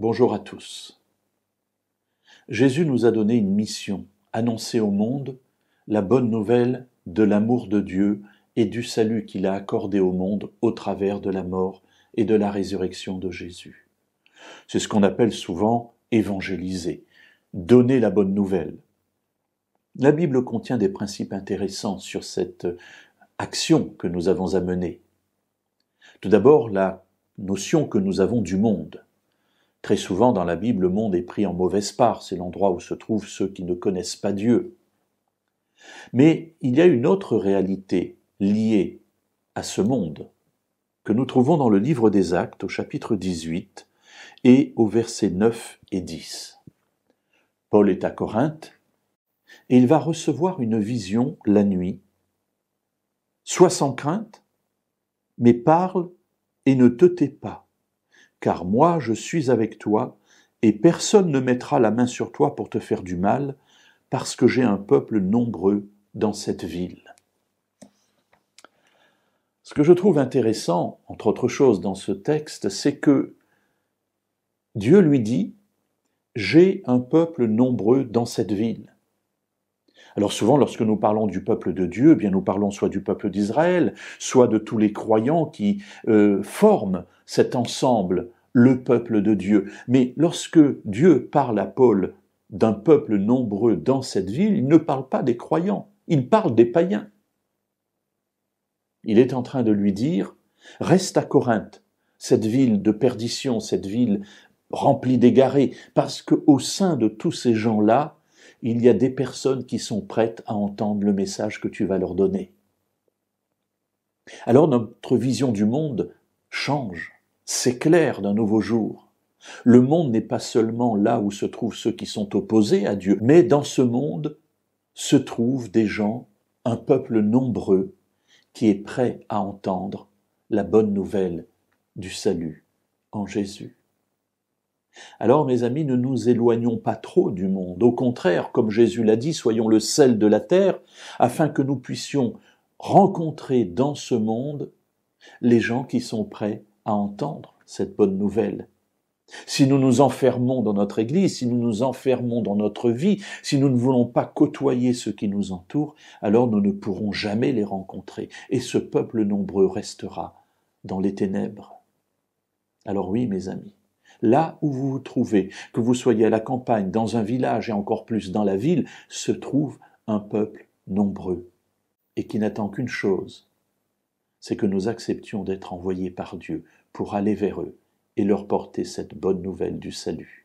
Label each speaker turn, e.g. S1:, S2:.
S1: Bonjour à tous. Jésus nous a donné une mission, annoncer au monde la bonne nouvelle de l'amour de Dieu et du salut qu'il a accordé au monde au travers de la mort et de la résurrection de Jésus. C'est ce qu'on appelle souvent évangéliser, donner la bonne nouvelle. La Bible contient des principes intéressants sur cette action que nous avons à mener. Tout d'abord, la notion que nous avons du monde. Très souvent dans la Bible, le monde est pris en mauvaise part, c'est l'endroit où se trouvent ceux qui ne connaissent pas Dieu. Mais il y a une autre réalité liée à ce monde, que nous trouvons dans le livre des Actes au chapitre 18 et au versets 9 et 10. Paul est à Corinthe et il va recevoir une vision la nuit. Sois sans crainte, mais parle et ne te tais pas. Car moi je suis avec toi, et personne ne mettra la main sur toi pour te faire du mal, parce que j'ai un peuple nombreux dans cette ville. Ce que je trouve intéressant, entre autres choses, dans ce texte, c'est que Dieu lui dit « J'ai un peuple nombreux dans cette ville ». Alors souvent, lorsque nous parlons du peuple de Dieu, eh bien nous parlons soit du peuple d'Israël, soit de tous les croyants qui forment cet ensemble, le peuple de Dieu. Mais lorsque Dieu parle à Paul d'un peuple nombreux dans cette ville, il ne parle pas des croyants, il parle des païens. Il est en train de lui dire, reste à Corinthe, cette ville de perdition, cette ville remplie d'égarés, parce qu'au sein de tous ces gens-là, il y a des personnes qui sont prêtes à entendre le message que tu vas leur donner. Alors notre vision du monde change, s'éclaire d'un nouveau jour. Le monde n'est pas seulement là où se trouvent ceux qui sont opposés à Dieu, mais dans ce monde se trouvent des gens, un peuple nombreux, qui est prêt à entendre la bonne nouvelle du salut en Jésus. Alors, mes amis, ne nous éloignons pas trop du monde. Au contraire, comme Jésus l'a dit, soyons le sel de la terre, afin que nous puissions rencontrer dans ce monde les gens qui sont prêts à entendre cette bonne nouvelle. Si nous nous enfermons dans notre Église, si nous nous enfermons dans notre vie, si nous ne voulons pas côtoyer ceux qui nous entourent, alors nous ne pourrons jamais les rencontrer. Et ce peuple nombreux restera dans les ténèbres. Alors oui, mes amis, là où vous vous trouvez, que vous soyez à la campagne, dans un village et encore plus dans la ville, se trouve un peuple nombreux et qui n'attend qu'une chose, c'est que nous acceptions d'être envoyés par Dieu pour aller vers eux et leur porter cette bonne nouvelle du salut.